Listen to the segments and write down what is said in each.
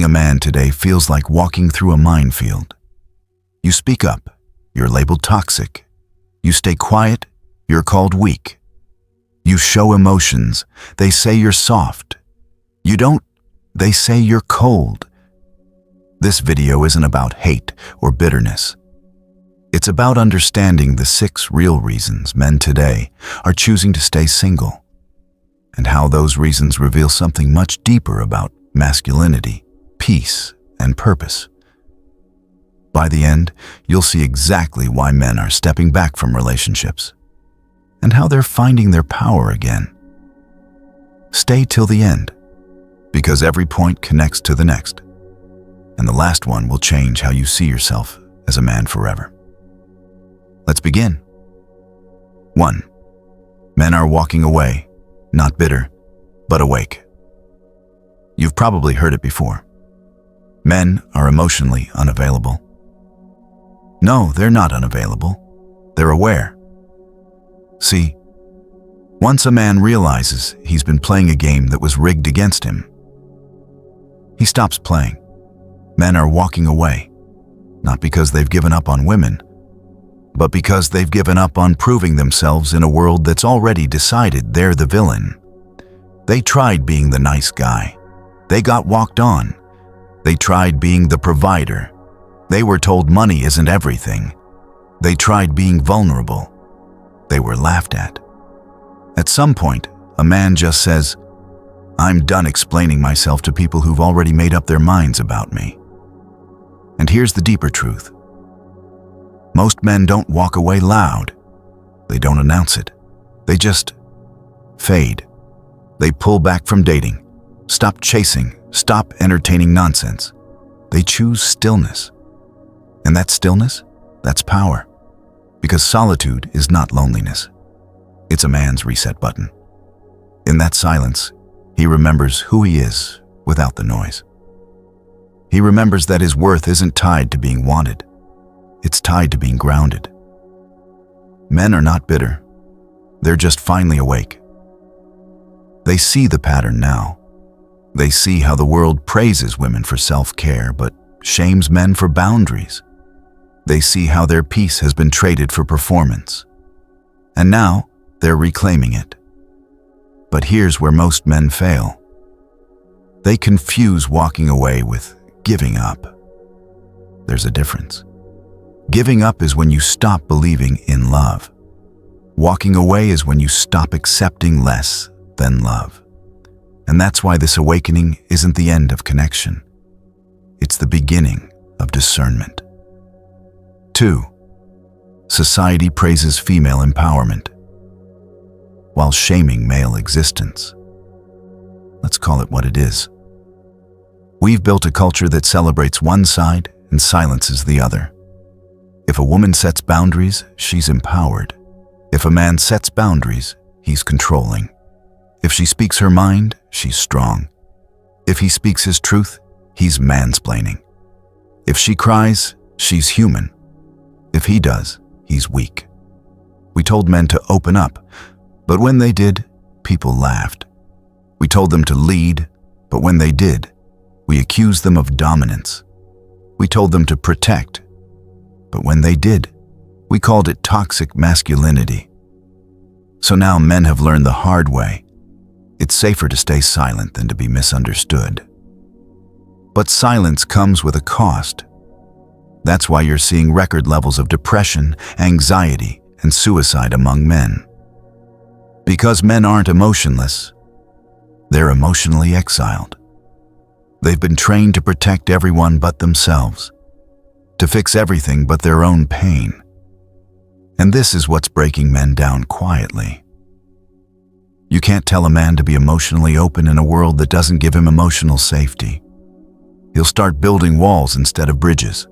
Being a man today feels like walking through a minefield. You speak up, you're labeled toxic. You stay quiet, you're called weak. You show emotions, they say you're soft. You don't, they say you're cold. This video isn't about hate or bitterness. It's about understanding the 6 real reasons men today are choosing to stay single, and how those reasons reveal something much deeper about masculinity, peace, and purpose. By the end, you'll see exactly why men are stepping back from relationships, and how they're finding their power again. Stay till the end, because every point connects to the next, and the last one will change how you see yourself as a man forever. Let's begin. 1. Men are walking away, not bitter, but awake. You've probably heard it before. Men are emotionally unavailable. No, they're not unavailable. They're aware. See, once a man realizes he's been playing a game that was rigged against him, he stops playing. Men are walking away, not because they've given up on women, but because they've given up on proving themselves in a world that's already decided they're the villain. They tried being the nice guy. They got walked on. They tried being the provider. They were told money isn't everything. They tried being vulnerable. They were laughed at. At some point, a man just says, "I'm done explaining myself to people who've already made up their minds about me." And here's the deeper truth. Most men don't walk away loud. They don't announce it. They just fade. They pull back from dating, stop chasing, stop entertaining nonsense. They choose stillness. And that stillness, that's power. Because solitude is not loneliness. It's a man's reset button. In that silence, he remembers who he is without the noise. He remembers that his worth isn't tied to being wanted. It's tied to being grounded. Men are not bitter. They're just finally awake. They see the pattern now. They see how the world praises women for self-care, but shames men for boundaries. They see how their peace has been traded for performance. And now, they're reclaiming it. But here's where most men fail. They confuse walking away with giving up. There's a difference. Giving up is when you stop believing in love. Walking away is when you stop accepting less than love. And that's why this awakening isn't the end of connection. It's the beginning of discernment. 2. Society praises female empowerment, while shaming male existence. Let's call it what it is. We've built a culture that celebrates one side and silences the other. If a woman sets boundaries, she's empowered. If a man sets boundaries, he's controlling. If she speaks her mind, she's strong. If he speaks his truth, he's mansplaining. If she cries, she's human. If he does, he's weak. We told men to open up, but when they did, people laughed. We told them to lead, but when they did, we accused them of dominance. We told them to protect, but when they did, we called it toxic masculinity. So now men have learned the hard way. It's safer to stay silent than to be misunderstood. But silence comes with a cost. That's why you're seeing record levels of depression, anxiety, and suicide among men. Because men aren't emotionless, they're emotionally exiled. They've been trained to protect everyone but themselves, to fix everything but their own pain. And this is what's breaking men down quietly. You can't tell a man to be emotionally open in a world that doesn't give him emotional safety. He'll start building walls instead of bridges.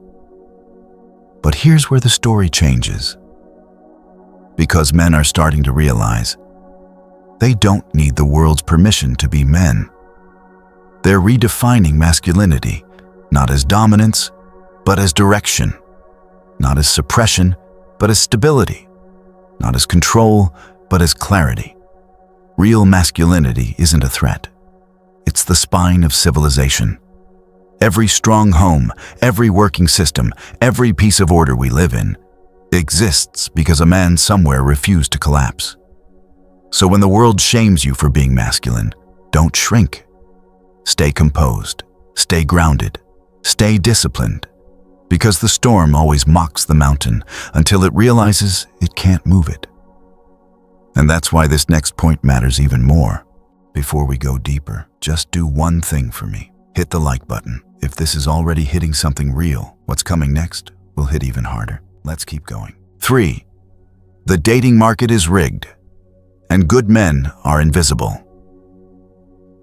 But here's where the story changes. Because men are starting to realize they don't need the world's permission to be men. They're redefining masculinity, not as dominance, but as direction. Not as suppression, but as stability. Not as control, but as clarity. Real masculinity isn't a threat. It's the spine of civilization. Every strong home, every working system, every piece of order we live in exists because a man somewhere refused to collapse. So when the world shames you for being masculine, don't shrink. Stay composed, stay grounded, stay disciplined, because the storm always mocks the mountain until it realizes it can't move it. And that's why this next point matters even more. Before we go deeper, just do one thing for me. Hit the like button. If this is already hitting something real, what's coming next will hit even harder. Let's keep going. 3. The dating market is rigged, and good men are invisible.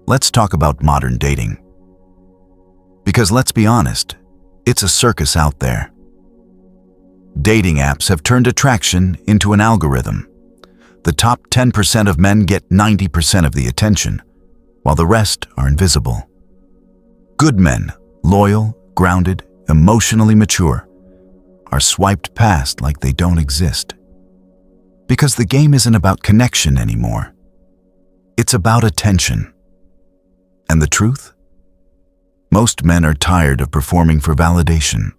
Let's talk about modern dating. Because let's be honest, it's a circus out there. Dating apps have turned attraction into an algorithm. The top 10% of men get 90% of the attention, while the rest are invisible. Good men, loyal, grounded, emotionally mature, are swiped past like they don't exist. Because the game isn't about connection anymore. It's about attention. And the truth? Most men are tired of performing for validation.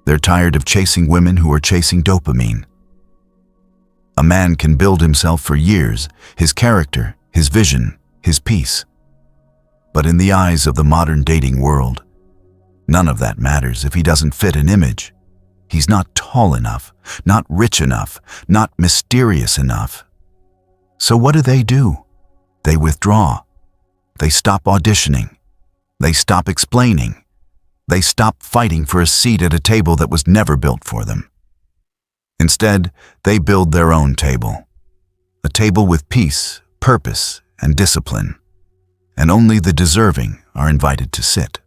They're tired of chasing women who are chasing dopamine. A man can build himself for years, his character, his vision, his peace. But in the eyes of the modern dating world, none of that matters if he doesn't fit an image. He's not tall enough, not rich enough, not mysterious enough. So what do? They withdraw. They stop auditioning. They stop explaining. They stop fighting for a seat at a table that was never built for them. Instead, they build their own table. A table with peace, purpose, and discipline. And only the deserving are invited to sit.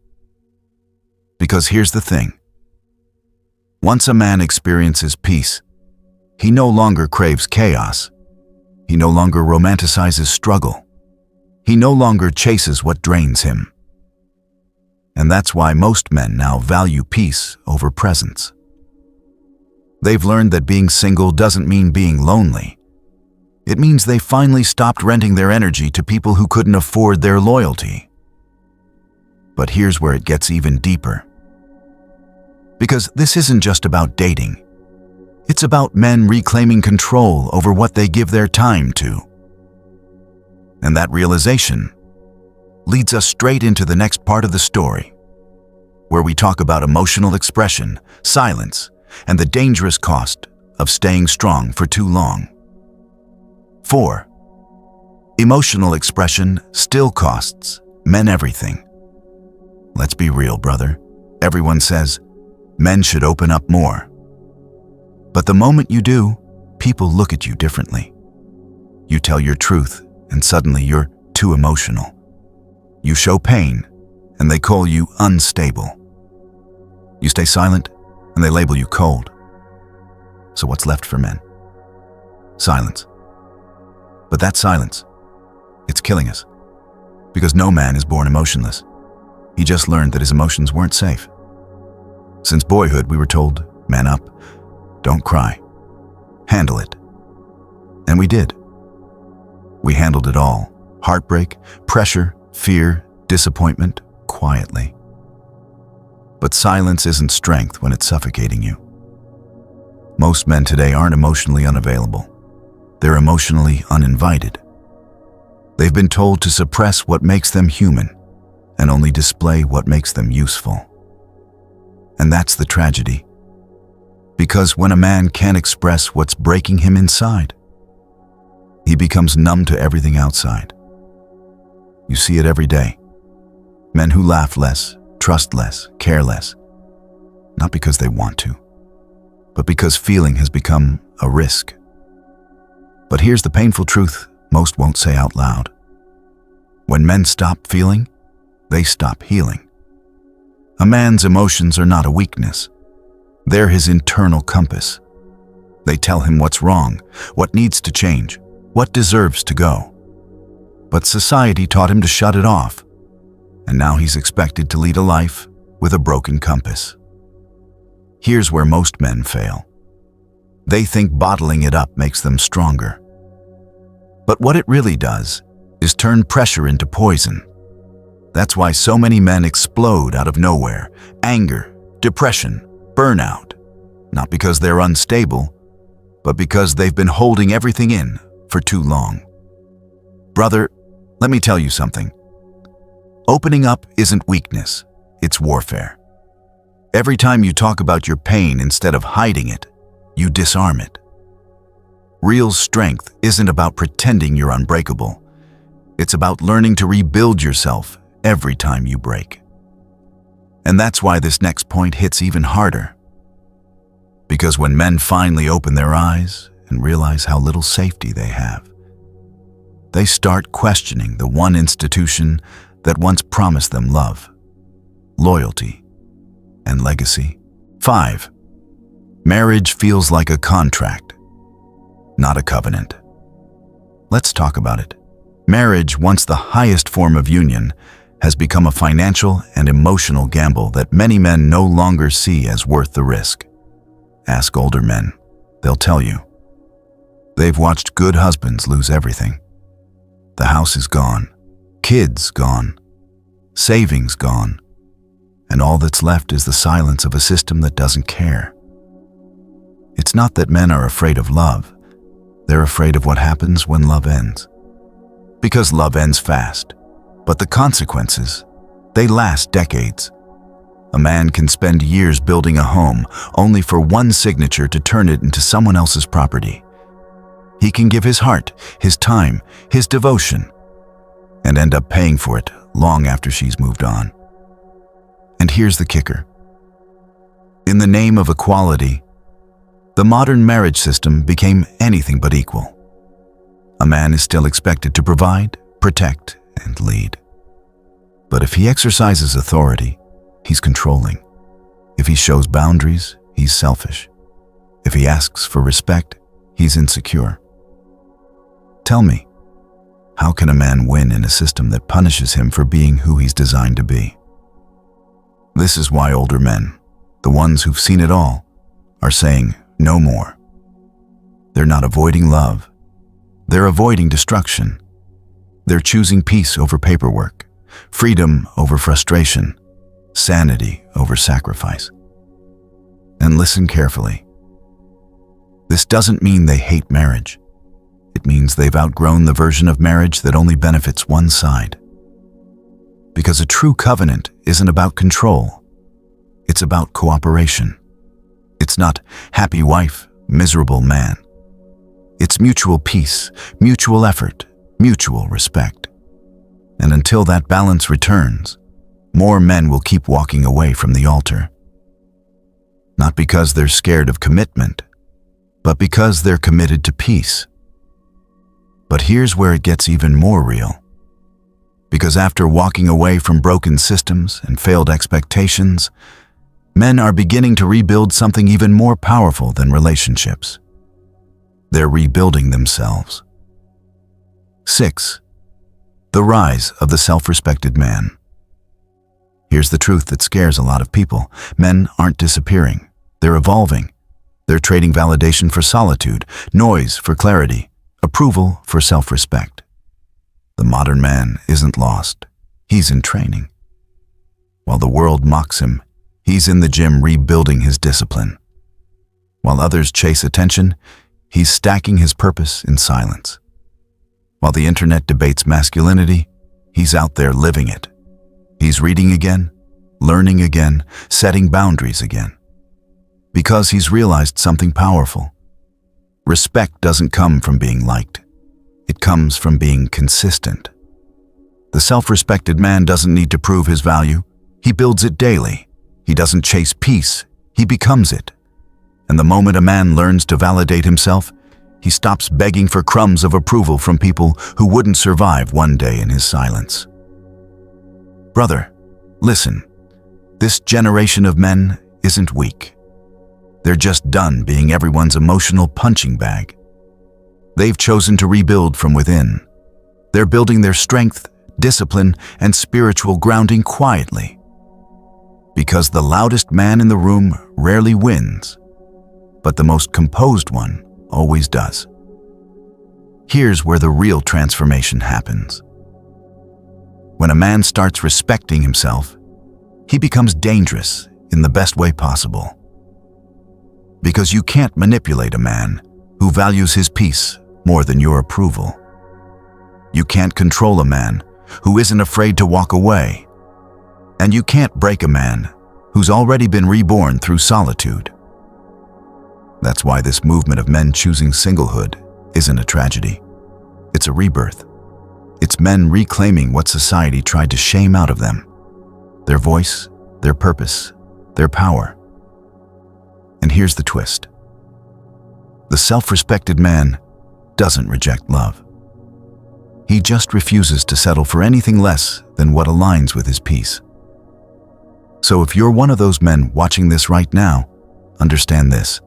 Because here's the thing. Once a man experiences peace, he no longer craves chaos. He no longer romanticizes struggle. He no longer chases what drains him. And that's why most men now value peace over presence. They've learned that being single doesn't mean being lonely. It means they finally stopped renting their energy to people who couldn't afford their loyalty. But here's where it gets even deeper. Because this isn't just about dating. It's about men reclaiming control over what they give their time to. And that realization leads us straight into the next part of the story, where we talk about emotional expression, silence, and the dangerous cost of staying strong for too long. 4. Emotional expression still costs men everything. Let's be real, brother. Everyone says men should open up more. But the moment you do, people look at you differently. You tell your truth, and suddenly you're too emotional. You show pain, and they call you unstable. You stay silent, and they label you cold. So what's left for men? Silence. But that silence, it's killing us. Because no man is born emotionless. He just learned that his emotions weren't safe. Since boyhood, we were told, man up, don't cry, handle it. And we did. We handled it all. Heartbreak, pressure, fear, disappointment, quietly. But silence isn't strength when it's suffocating you. Most men today aren't emotionally unavailable. They're emotionally uninvited. They've been told to suppress what makes them human and only display what makes them useful. And that's the tragedy. Because when a man can't express what's breaking him inside, he becomes numb to everything outside. You see it every day. Men who laugh less, trust less, care less. Not because they want to, but because feeling has become a risk. But here's the painful truth most won't say out loud. When men stop feeling, they stop healing. A man's emotions are not a weakness. They're his internal compass. They tell him what's wrong, what needs to change, what deserves to go. But society taught him to shut it off, and now he's expected to lead a life with a broken compass. Here's where most men fail. They think bottling it up makes them stronger. But what it really does is turn pressure into poison. That's why so many men explode out of nowhere. Anger, depression, burnout. Not because they're unstable, but because they've been holding everything in for too long. Brother, let me tell you something. Opening up isn't weakness, it's warfare. Every time you talk about your pain instead of hiding it, you disarm it. Real strength isn't about pretending you're unbreakable. It's about learning to rebuild yourself every time you break. And that's why this next point hits even harder. Because when men finally open their eyes and realize how little safety they have, they start questioning the one institution that once promised them love, loyalty, and legacy. 5. Marriage feels like a contract, not a covenant. Let's talk about it. Marriage, once the highest form of union, has become a financial and emotional gamble that many men no longer see as worth the risk. Ask older men, they'll tell you. They've watched good husbands lose everything. The house is gone, kids gone, savings gone, and all that's left is the silence of a system that doesn't care. It's not that men are afraid of love, they're afraid of what happens when love ends. Because love ends fast, but the consequences, they last decades. A man can spend years building a home only for one signature to turn it into someone else's property. He can give his heart, his time, his devotion, and end up paying for it long after she's moved on. And here's the kicker. In the name of equality, the modern marriage system became anything but equal. A man is still expected to provide, protect, and lead. But if he exercises authority, he's controlling. If he shows boundaries, he's selfish. If he asks for respect, he's insecure. Tell me, how can a man win in a system that punishes him for being who he's designed to be? This is why older men, the ones who've seen it all, are saying no more. They're not avoiding love. They're avoiding destruction. They're choosing peace over paperwork, freedom over frustration, sanity over sacrifice. And listen carefully. This doesn't mean they hate marriage. It means they've outgrown the version of marriage that only benefits one side. Because a true covenant isn't about control. It's about cooperation. It's not happy wife, miserable man. It's mutual peace, mutual effort, mutual respect. And until that balance returns, more men will keep walking away from the altar. Not because they're scared of commitment, but because they're committed to peace. But here's where it gets even more real. Because after walking away from broken systems and failed expectations, men are beginning to rebuild something even more powerful than relationships. They're rebuilding themselves. 6. The rise of the self-respected man. Here's the truth that scares a lot of people. Men aren't disappearing. They're evolving. They're trading validation for solitude, noise for clarity, approval for self-respect. The modern man isn't lost. He's in training. While the world mocks him, he's in the gym rebuilding his discipline. While others chase attention, he's stacking his purpose in silence. While the internet debates masculinity, he's out there living it. He's reading again, learning again, setting boundaries again. Because he's realized something powerful. Respect doesn't come from being liked. It comes from being consistent. The self-respected man doesn't need to prove his value. He builds it daily. He doesn't chase peace. He becomes it. And the moment a man learns to validate himself, he stops begging for crumbs of approval from people who wouldn't survive one day in his silence. Brother, listen. This generation of men isn't weak. They're just done being everyone's emotional punching bag. They've chosen to rebuild from within. They're building their strength, discipline, and spiritual grounding quietly. Because the loudest man in the room rarely wins, but the most composed one always does. Here's where the real transformation happens. When a man starts respecting himself, he becomes dangerous in the best way possible. Because you can't manipulate a man who values his peace more than your approval. You can't control a man who isn't afraid to walk away. And you can't break a man who's already been reborn through solitude. That's why this movement of men choosing singlehood isn't a tragedy. It's a rebirth. It's men reclaiming what society tried to shame out of them. Their voice, their purpose, their power. And here's the twist. The self-respected man doesn't reject love. He just refuses to settle for anything less than what aligns with his peace. So if you're one of those men watching this right now, understand this.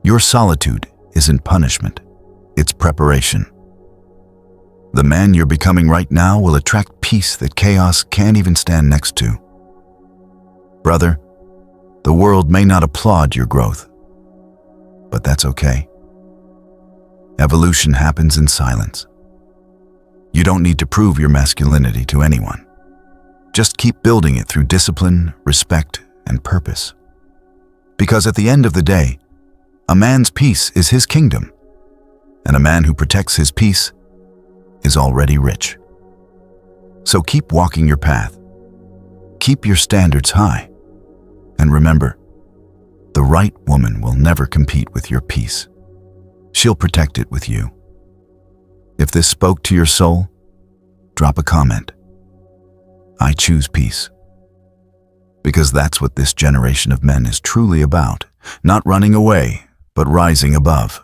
Your solitude isn't punishment, it's preparation. The man you're becoming right now will attract peace that chaos can't even stand next to. Brother, the world may not applaud your growth, but that's okay. Evolution happens in silence. You don't need to prove your masculinity to anyone. Just keep building it through discipline, respect, and purpose. Because at the end of the day, a man's peace is his kingdom, and a man who protects his peace is already rich. So keep walking your path. Keep your standards high. And remember, the right woman will never compete with your peace. She'll protect it with you. If this spoke to your soul, drop a comment. I choose peace. Because that's what this generation of men is truly about. Not running away, but rising above.